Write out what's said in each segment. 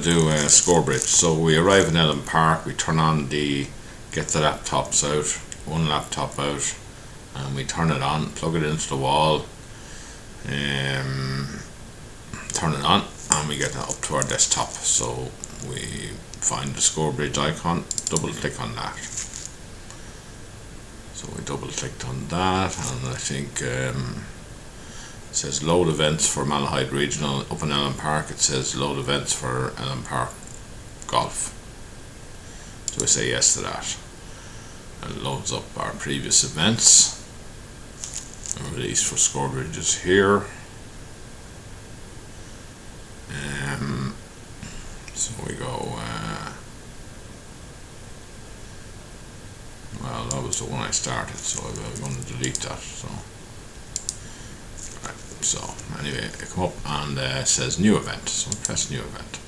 Do Scorebridge. So we arrive in Ellen Park, we turn on get the laptops out, one laptop out, and we turn it on, plug it into the wall, turn it on, and we get up to our desktop. So we find the Scorebridge icon, double click on that. So we double clicked on that, and I think it says load events for Malahide Regional. Up in Ellen Park it says load events for Ellen Park Golf. So we say yes to that. And it loads up our previous events. The release for Scorebridge is here. So we go, well, that was the one I started, so I'm going to delete that. So anyway, I come up and it says new event, so press new event,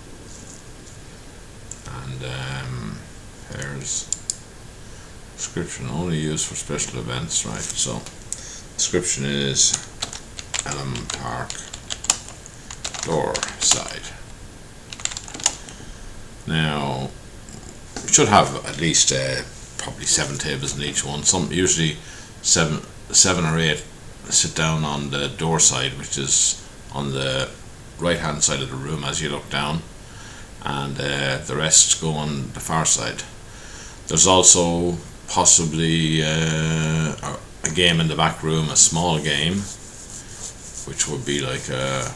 and there's description only used for special events, right? So description is Ellen Park door side. Now we should have at least probably 7 tables in each one. Some usually seven or 8 sit down on the door side, which is on the right hand side of the room as you look down, and the rest go on the far side. There's also possibly a game in the back room, a small game, which would be like a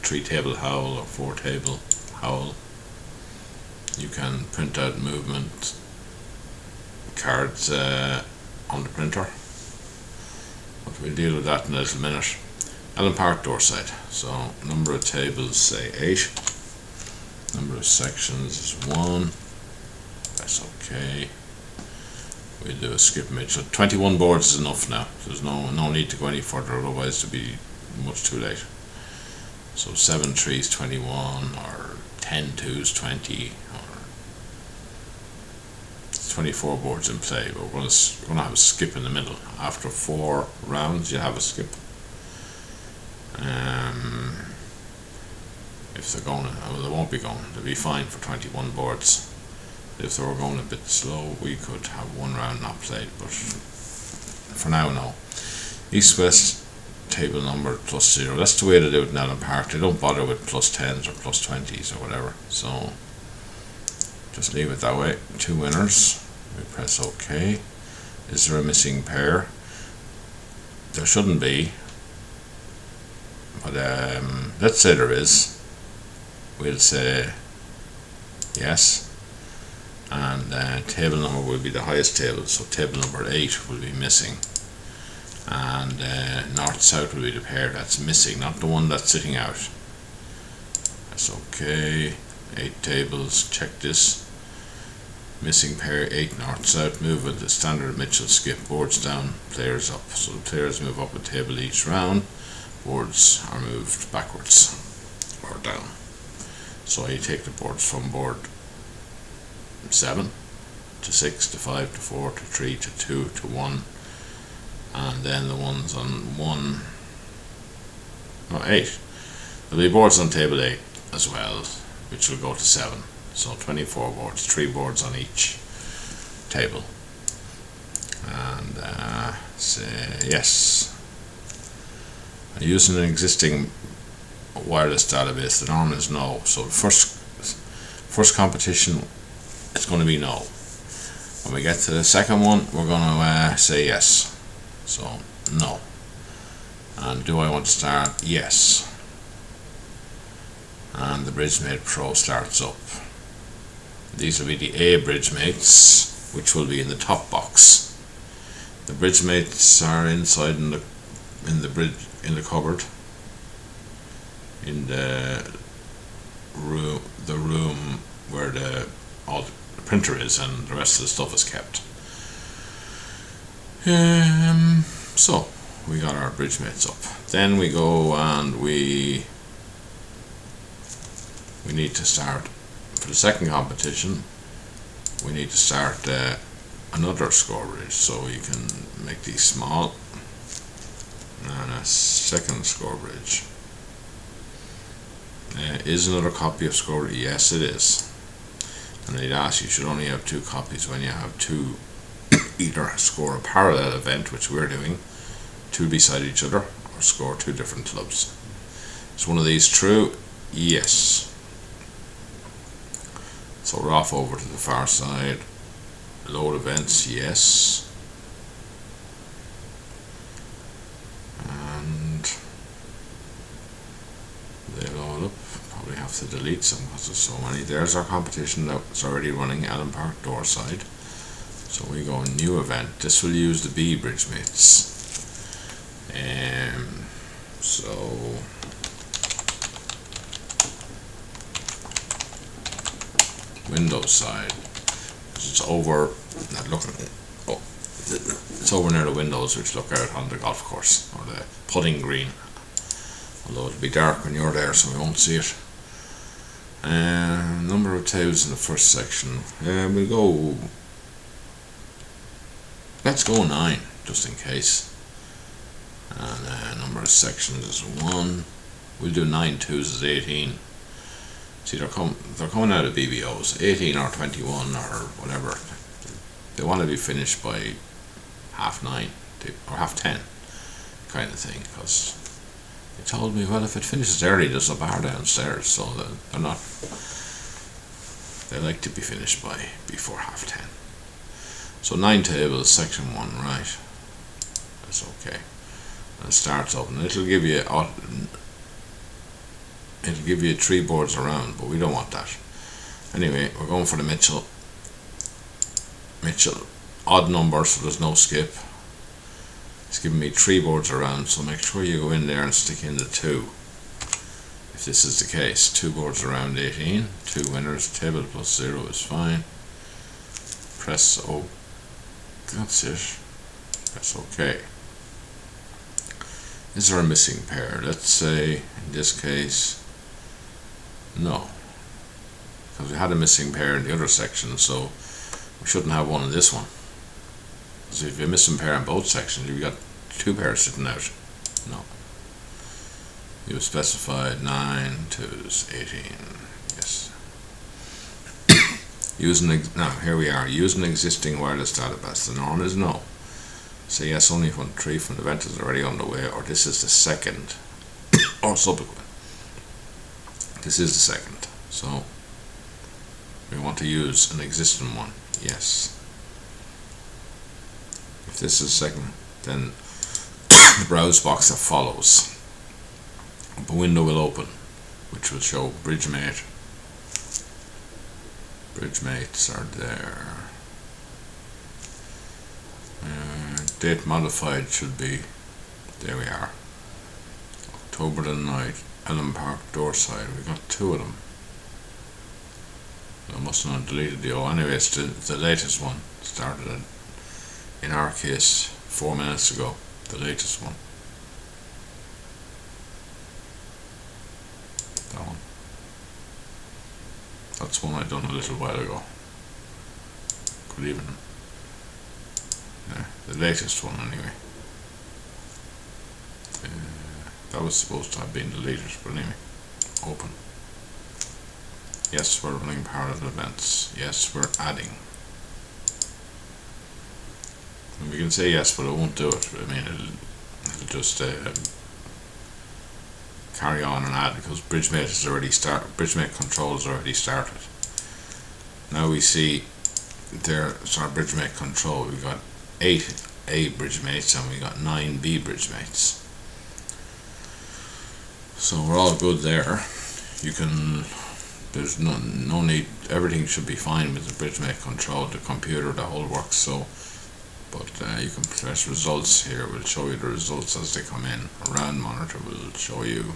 3-table howl or 4-table howl. You can print out movement cards on the printer, but we'll deal with that in a little minute. Ellen Park door side. So number of tables, say 8. Number of sections is 1. That's okay. We'll do a skip image. So 21 boards is enough now. There's no need to go any further, otherwise it'll be much too late. So 7 3s 21, or 10 2s 20, or 24 boards in play, but we're going to have a skip in the middle. After 4 rounds you have a skip. If they're going, well, they won't be going, they'll be fine for 21 boards. If they were going a bit slow, we could have 1 round not played, but for now, no. East-west table number +0. That's the way to do it in Ellen Park. They don't bother with +10s or +20s or whatever, so just leave it that way. 2 winners. We press OK. Is there a missing pair? There shouldn't be, but let's say there is. We'll say yes, and table number will be the highest table, so table number 8 will be missing, and north-south will be the pair that's missing, not the one that's sitting out. That's okay. 8 tables, check this. Missing pair 8 north-south. Movement is standard Mitchell skip. Boards down, players up. So the players move up a table each round. Boards are moved backwards or down. So you take the boards from board 7 to 6 to 5 to 4 to 3 to 2 to 1, and then the ones on 1, no, 8. There'll be boards on table 8 as well, which will go to 7. So 24 boards, 3 boards on each table. And say yes. I'm using an existing wireless database. The norm is no. So the first competition, it's going to be no. When we get to the second one, we're going to say yes. So no. And do I want to start? Yes. And the Bridgemate Pro starts up. These will be the A Bridgemates, which will be in the top box. The Bridgemates are inside in the cupboard, in the room where all the printer is, and the rest of the stuff is kept. So we got our Bridgemates up. Then we go and we need to start. For the second competition, we need to start another Scorebridge, so you can make these small, and a second Scorebridge. Is another copy of Scorebridge? Yes, it is. And they'd ask you should only have 2 copies when you have 2 either score a parallel event, which we're doing, 2 beside each other, or score 2 different clubs. Is one of these true? Yes. So we're off over to the far side. Load events, yes. And they load up. Probably have to delete some because there's so many. There's our competition that's already running, Allen Park Doorside. So we go new event. This will use the B Bridgemates. So Windows side. It's over. Not looking. Oh, it's over near the windows which look out on the golf course or the putting green. Although it'll be dark when you're there, so we won't see it. Number of tables in the first section. We'll go. Let's go 9, just in case. And number of sections is 1. We'll do 9 twos is 18. See, they're coming out of BBOs, 18 or 21 or whatever. They want to be finished by 9:30 or 10:30, kind of thing. Because they told me, well, if it finishes early, there's a bar downstairs, so they're not. They like to be finished before 10:30. So 9 tables, section 1, right? That's okay. And it starts up, and it'll give you 3 boards around, but we don't want that. Anyway, we're going for the Mitchell. Odd number, so there's no skip. It's giving me 3 boards around, so make sure you go in there and stick in the 2. If this is the case, 2 boards around 18, 2 winners, table plus 0 is fine. Press O. That's it. Press OK. Is there a missing pair? Let's say, in this case, no. Because we had a missing pair in the other section, so we shouldn't have one in this one. Because if you have a missing pair in both sections, you've got 2 pairs sitting out. No. You have specified 9 twos, 18. Yes. Now, here we are. Use an existing wireless database. The norm is no. Say yes only when 3 from the event is already on the way, or this is the second, or subsequent. This is the second. So, we want to use an existing one. Yes. If this is second, then the browse box that follows. The window will open, which will show Bridgemate. Bridgemates are there. Date modified should be, there we are. October the 9th, Allen Park Doorside. We got 2 of them. I must not have deleted the O. Anyway, it's the latest one. Started in our case 4 minutes ago. The latest one. That one. That's one I done a little while ago. Good evening. Yeah, the latest one anyway. That was supposed to have been deleted, but anyway. Open. Yes, we're running parallel events. Yes, we're adding. And we can say yes, but it won't do it. I mean, it'll just carry on and add because Bridgemate control has already started. Now we see there's our Bridgemate control. We got 8 A Bridgemates and we got 9 B Bridgemates. So we're all good there. You can. There's no need. Everything should be fine with the Bridgemate control. The computer, the whole works. So, but you can press results here. We'll show you the results as they come in. A round monitor will show you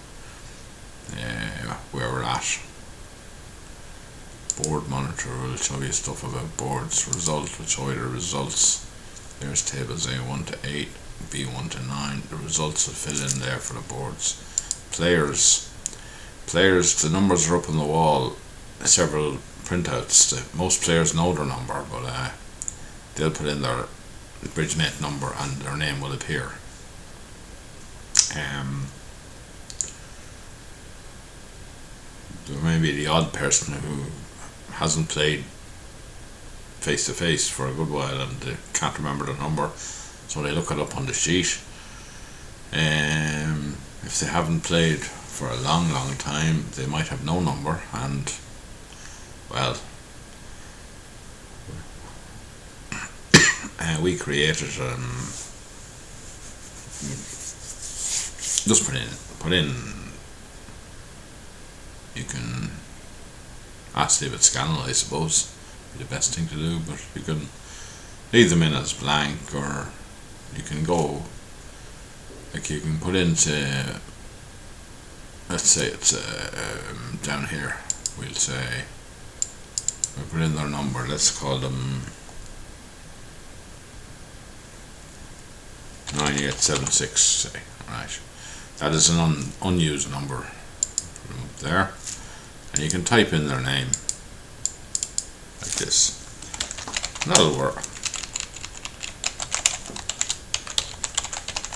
where we're at. Board monitor will show you stuff about boards. Result will show you the results. There's tables A1 to 8, B1 to 9. The results will fill in there for the boards. Players, the numbers are up on the wall. Several printouts. Most players know their number, but they'll put in their Bridgemate number and their name will appear. there may be the odd person who hasn't played face to face for a good while and they can't remember the number, so they look it up on the sheet. If they haven't played for a long time, they might have no number, and well, we created just put in. You can ask if it's scannable, I suppose, be the best thing to do, but you can leave them in as blank, or you can go, like you can put into, let's say it's down here, we'll say, we put in their number, let's call them 9876, say, right. That is an unused number. Put them up there, and you can type in their name like this. And that'll work.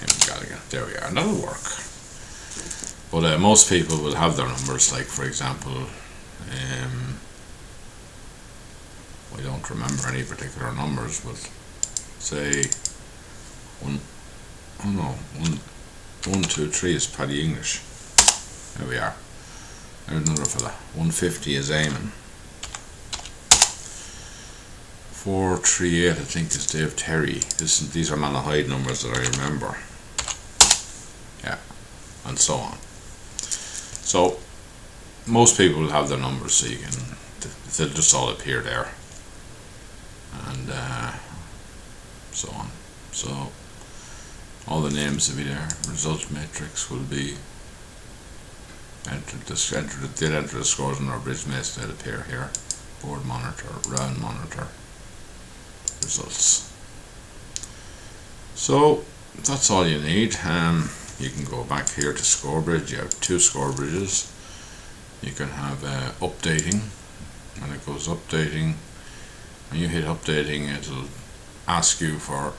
Here we go again. There we are. And that'll work. But most people will have their numbers. Like, for example, I don't remember any particular numbers, but say 1, 2, 3 is Paddy English. There we are. There's another fella. 150 is Eamon. 438 I think is Dave Terry. These are Malahide numbers that I remember. Yeah, and so on. So most people will have their numbers, so you can, they'll just all appear there, and so on. So all the names will be there. Result matrix will be entered. They'll enter the scores in our Bridgemates. They'll appear here. Board monitor, round monitor, results. So that's all you need. You can go back here to Scorebridge. You have 2 Scorebridges. You can have updating, and it goes updating. When you hit updating, it'll ask you for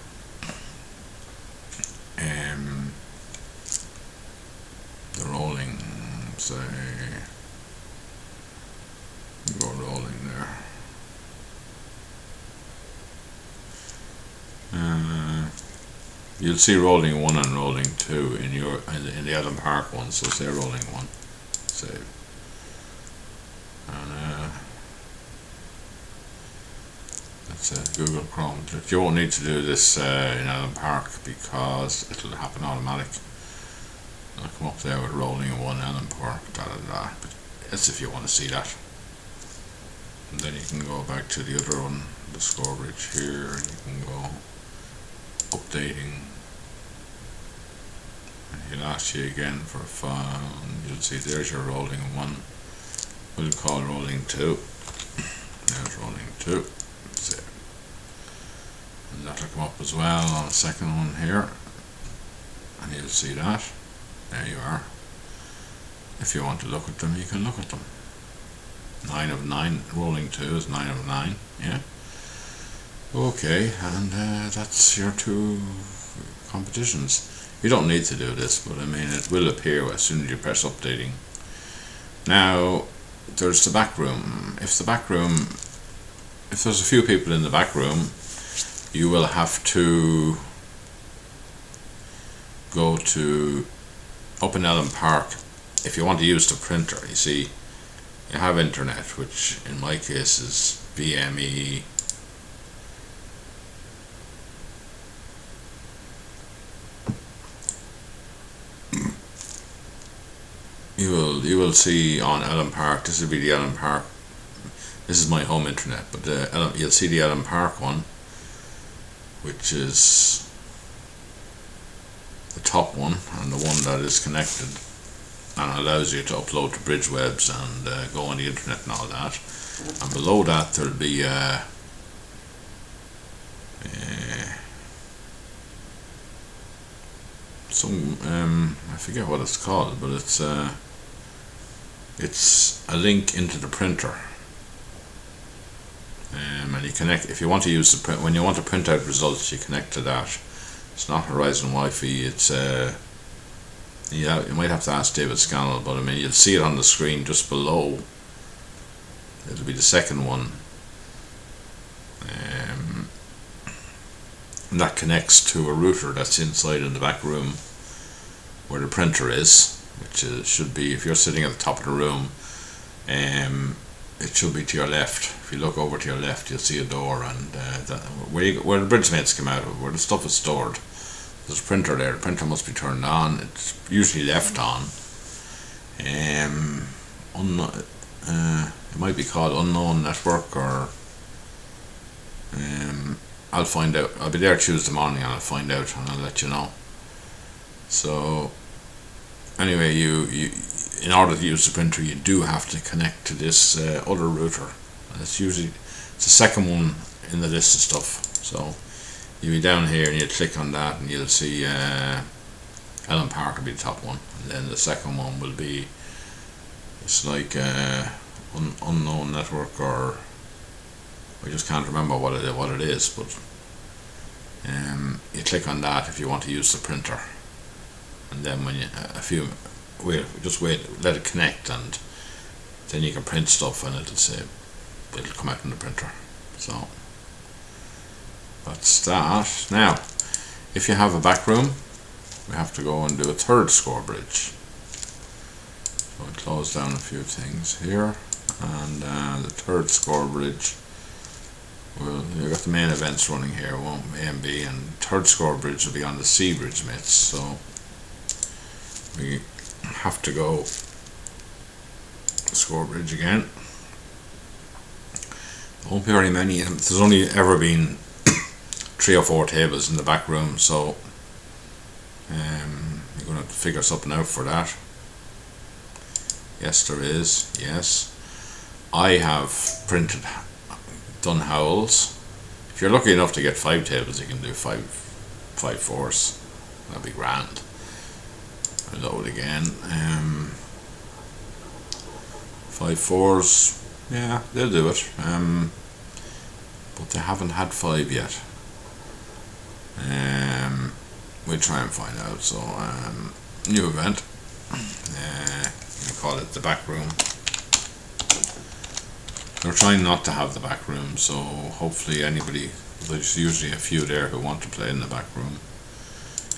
the rolling, say, go rolling there. You'll see rolling 1 and rolling 2 in the Adam Park one, so say rolling 1, save. And that's Google Chrome. You won't need to do this in Adam Park because it'll happen automatic. I'll come up there with rolling 1 Adam Park, but that's if you want to see that. And then you can go back to the other one, the Scorebridge here, and you can go updating, and he'll ask you again for a file, and you'll see there's your rolling 1. We'll call rolling 2. There's rolling 2. Save. And that'll come up as well on the second one here, and you'll see that. There you are. If you want to look at them, you can look at them. 9 of 9, rolling 2 is 9 of 9, yeah. Okay, and that's your 2 competitions. You don't need to do this, but I mean it will appear as soon as you press updating. Now there's the back room. If there's a few people in the back room, you will have to go to up in Ellen Park. If you want to use the printer, you see you have internet, which in my case is BME. You will see on Ellen Park. This will be the Ellen Park. This is my home internet, but you'll see the Ellen Park one, which is the top one and the one that is connected and allows you to upload to Bridgewebs and go on the internet and all that. And below that there'll be some I forget what it's called, but it's a link into the printer, and you connect. If you want to use the print, when you want to print out results, you connect to that. It's not Horizon Wi-Fi. It's Yeah, you might have to ask David Scannell, but I mean, you'll see it on the screen just below. It'll be the second one. And that connects to a router that's inside in the back room where the printer is, which should be, if you're sitting at the top of the room, it should be to your left. If you look over to your left, you'll see a door, and where the Bridgemates come out of, where the stuff is stored, there's a printer there. The printer must be turned on. It's usually left on. It might be called unknown network, or I'll find out. I'll be there Tuesday morning and I'll find out and I'll let you know. So anyway, you in order to use the printer, you do have to connect to this other router. And it's the second one in the list of stuff. So you'll be down here and you click on that and you'll see Ellen Park will be the top one, and then the second one will be, it's like unknown network, or I just can't remember what it is, but you click on that if you want to use the printer, and then when you let it connect, and then you can print stuff and it'll come out in the printer. So that's that. Now, if you have a back room, we have to go and do a third Scorebridge. So I close down a few things here, and the third Scorebridge, well, you've got the main events running here, A and B, and third Scorebridge will be on the C Bridgemates. So we have to go Scorebridge again. There won't be very many. There's only ever been 3 or 4 tables in the back room, so you're going to have to figure something out for that. Yes, there is. Yes, I have done howls. If you're lucky enough to get 5 tables, you can do 5 fours. That'd be grand. I load again. 5 fours. Yeah, they'll do it. But they haven't had 5 yet. We'll try and find out. So new event. You call it the back room. We're trying not to have the back room, so hopefully there's usually a few there who want to play in the back room.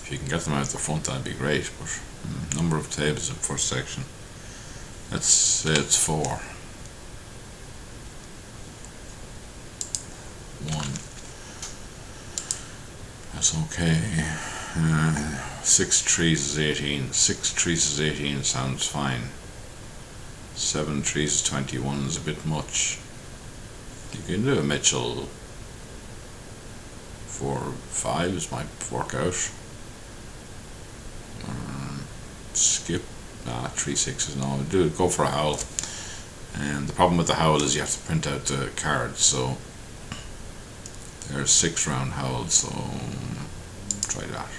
If you can get them out the front, that'd be great. But number of tables in first section, let's say it's 4. 1. That's okay. 6 trees is 18. 6 trees is 18 sounds fine. 7 trees is 21 is a bit much. You can do a Mitchell 4 5s might work out. Skip 3 6s. No, go for a howl. And the problem with the howl is you have to print out the cards. So there's 6 round howls. So try that.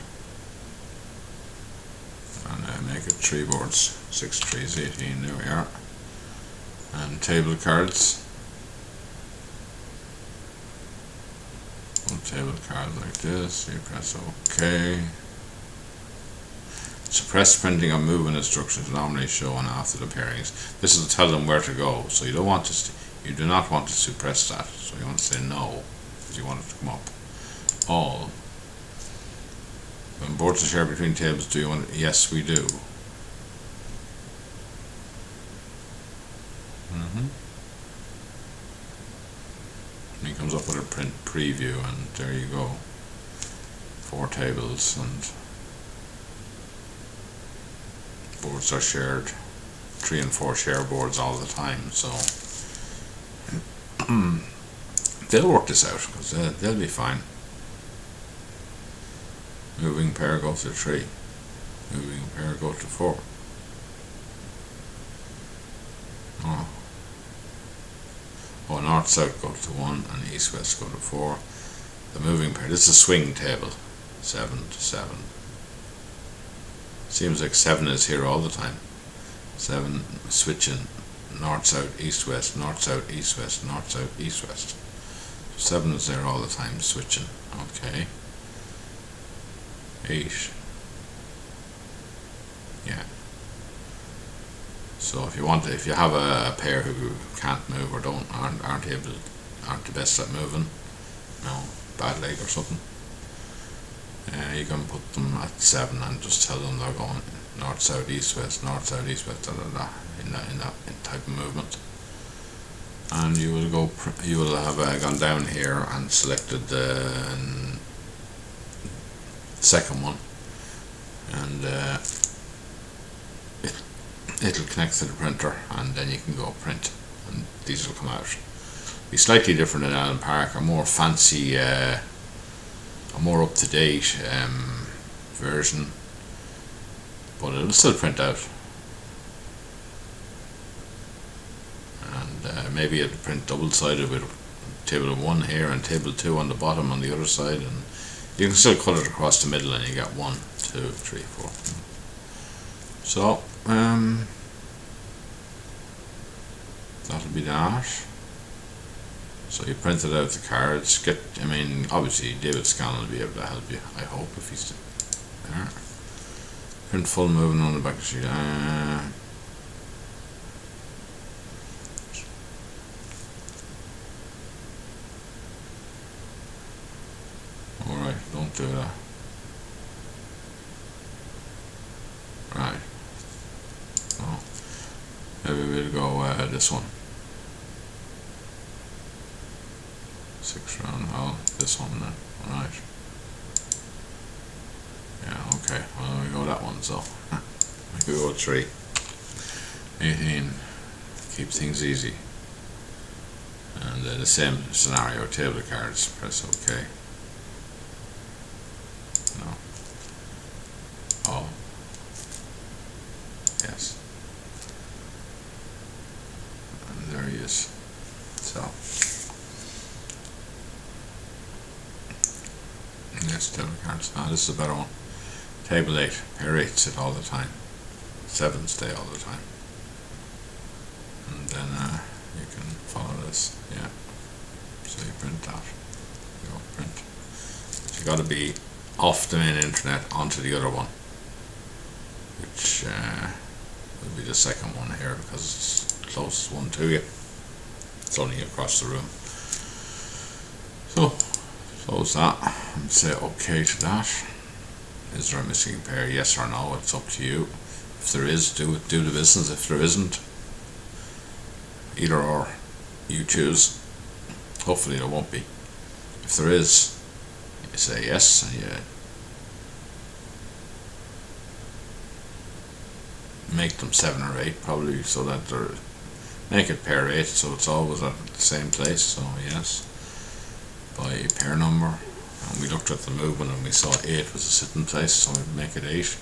And make it 3 boards. 6 trees 18. There we are. And table cards. One table card like this. You press OK. Suppress printing on movement instructions normally shown after the pairings. This is to tell them where to go. So you don't want to. You do not want to suppress that. So you want to say no, because you want it to come up. All. When boards are shared between tables, do you want? Yes, we do. And he comes up with a print preview, and there you go. 4 tables, and boards are shared. 3 and 4 share boards all the time, so they'll work this out, because they'll be fine. Moving pair go to 3. Moving pair go to 4. Oh, north south go to 1 and east west go to 4. The moving pair. This is a swing table. 7 to 7. Seems like 7 is here all the time. 7 switching north south east west, north south east west, north south east west. 7 is there all the time switching. Okay. 8. Yeah. So if you have a pair who can't move or aren't the best at moving, bad leg or something, you can put them at 7 and just tell them they're going north, south, east, west, north, south, east, west, in that type of movement. And you will have gone down here and selected the second one, and it'll connect to the printer, and then you can go print, and these will come out. Be slightly different in Allen Park, a more fancy, a more up to date version, but it'll still print out. And maybe it'll print double sided with table 1 here and table 2 on the bottom on the other side, and you can still cut it across the middle and you get 1, 2, 3, 4. So that'll be that. So you printed out the cards. Obviously David Scanlon will be able to help you, I hope, if he's there. Print full moving on the back of the sheet. Alright, don't do that. Right. Oh. Maybe we'll go this one. 6 round. Oh, this one then. Alright. Yeah, okay. Well, we go that one, so we could go 3. 18. Keep things easy. And the same scenario, table of cards, press OK. No. Oh. Yes. And there he is. So. Yes, table of cards. Now this is a better one. Table 8. Pair 8 sit all the time. 7 stay all the time. And then you can follow this. Yeah. So you print that. Go print. But you got to be off the main internet onto the other one, which will be the second one here because it's the closest one to you. It's only across the room. So close that and say OK to that. Is there a missing pair? Yes or no? It's up to you. If there is, do the business. If there isn't, either or, you choose. Hopefully there won't be. If there is, you say yes, and you make them 7 or 8 probably, so that they're make it pair 8, so it's always at the same place. So yes, by pair number. And we looked at the movement and we saw 8 was a sitting place, so we make it 8.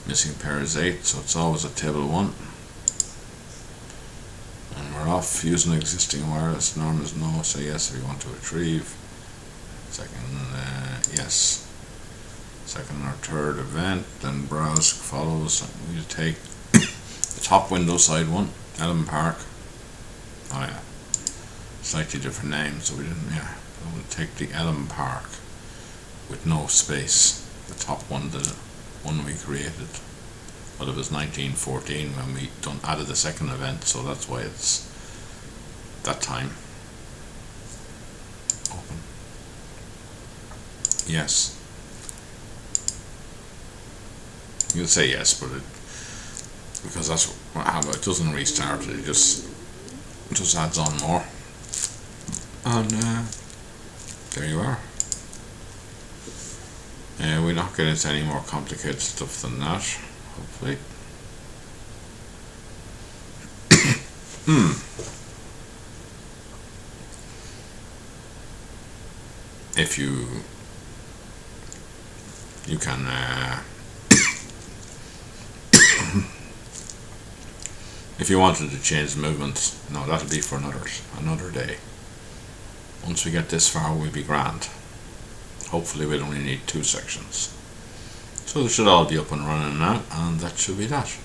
Missing pair is 8, so it's always at table 1. And we're off using existing wireless. Norm is no, say yes if you want to retrieve. Second, yes. Second or third event, then browse follows. We'll take the top window side one, Allen Park. Oh yeah, slightly different name, so we didn't, yeah. We'll take the Allen Park with no space, the top one, the one we created. Well, it was 1914 when we added the second event, so that's why it's that time. Open. Yes. You'll say yes, but because that's how it doesn't restart, it just adds on more. And there you are. We're not getting into any more complicated stuff than that, hopefully. If you can if you wanted to change the movements, no, that'll be for another day. Once we get this far, we'll be grand. Hopefully we'll only need 2 sections. So they should all be up and running now, and that should be that.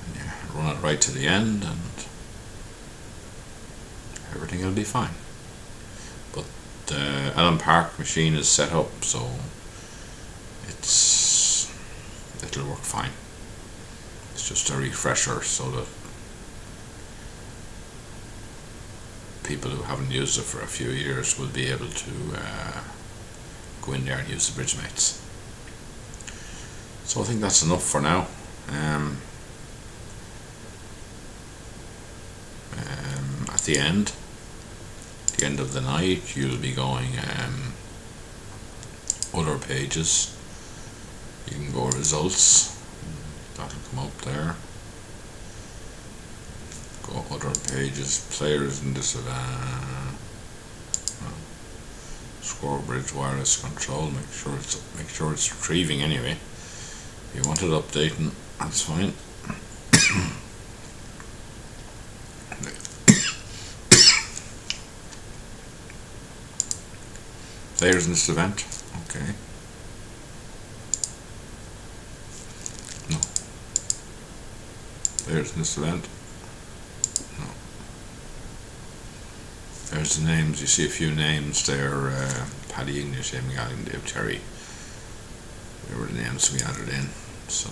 And you run it right to the end and everything will be fine. But the Allen Park machine is set up so it'll work fine. It's just a refresher so that people who haven't used it for a few years will be able to go in there and use the Bridgemates. So I think that's enough for now. At the end of the night, you'll be going other pages. You can go results. That'll come up there. Go other pages, players in this Scorebridge wireless control. Make sure it's retrieving anyway. If you want it updating, that's fine. Players in this event. Okay. No. Players in this event. No. There's the names. You see a few names there. Paddy English, Amy Galligan, Dave Terry. They were the names we added in. So.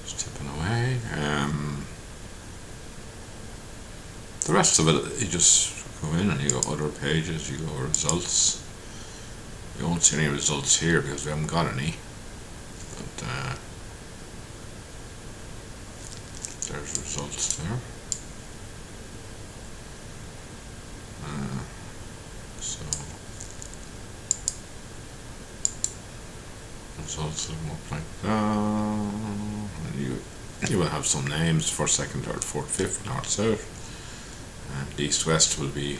Just tipping away. The rest of it, you just go in and you go other pages, you go results. You won't see any results here because we haven't got any. But there's results there. So results will look like that. And you will have some names: first, second, third, fourth, fifth, north, south. And east, west will be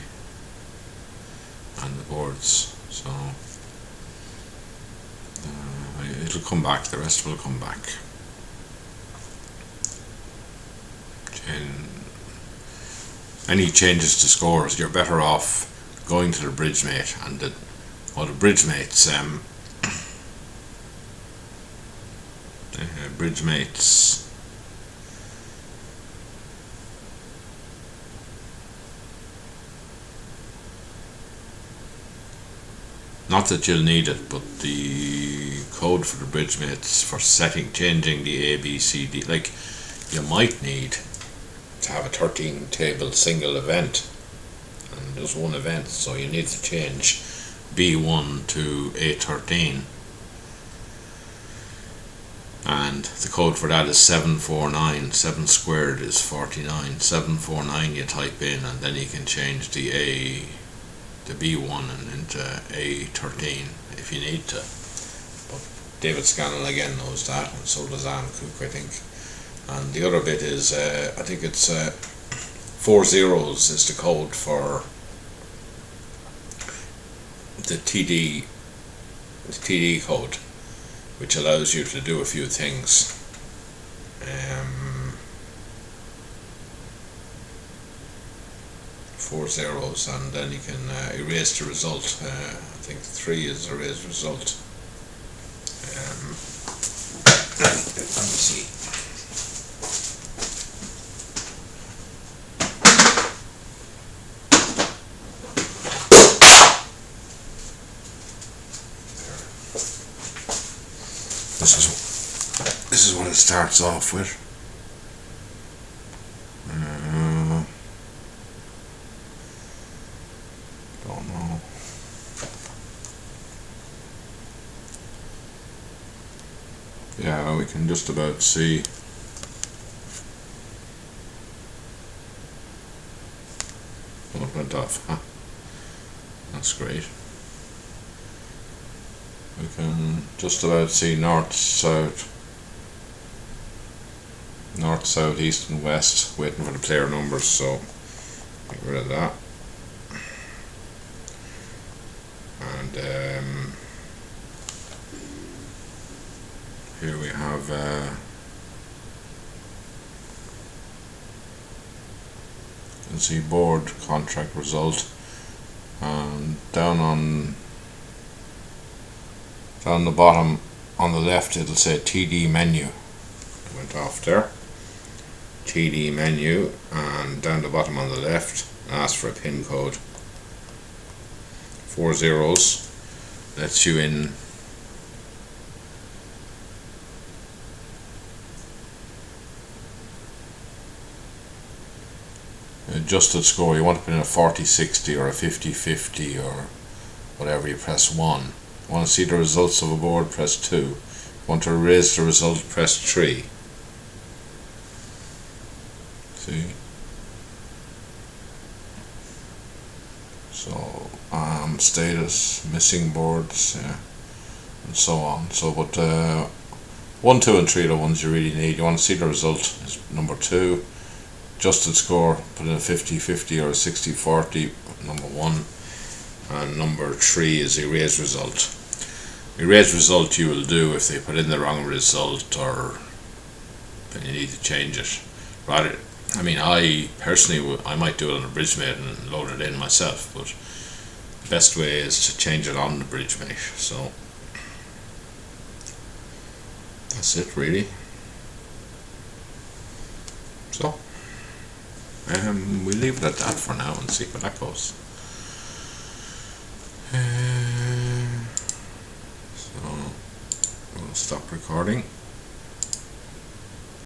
on the boards. So it'll come back. The rest will come back. Any changes to scores, you're better off going to the Bridgemate and the Bridgemates Bridgemates not that you'll need it, but the code for the Bridgemates for changing the A, B, C, D, like you might need to have a 13 table single event, and there's one event, so you need to change B1 to A13, and the code for that is 749. 7 squared is 49. 749 you type in, and then you can change the B1 and into A13 if you need to. But David Scannell again knows that, and so does Anne Cook, I think. And the other bit is, I think it's 4 zeros is the code for the TD code, which allows you to do a few things. 4 zeros, and then you can erase the result. I think 3 is erase result. Let me see. This is what it starts off with. Don't know. Yeah, we can just about see. Oh, it went off, huh? That's great. We can just about see north, south, east and west, waiting for the player numbers, so get rid of that. And here we have you can see board contract result, and down the bottom on the left it'll say TD menu. It went off there. TD menu, and down the bottom on the left ask for a PIN code. 4 zeros lets you in adjusted score. You want to put in a 40-60 or a 50-50 or whatever, you press 1. Want to see the results of a board, press 2. Want to erase the result, press 3. See? So status, missing boards, yeah, and so on. So but 1, 2 and 3 are the ones you really need. You want to see the result is number 2. Adjusted score, put in a 50-50 or a 60-40, number 1. And number 3 is erase result. Erase result you will do if they put in the wrong result, or then you need to change it. Rather, I mean, I personally I might do it on a Bridgemate and load it in myself, but the best way is to change it on the Bridgemate. So that's it really. So we'll leave it at that for now and see where that goes. So we'll stop recording.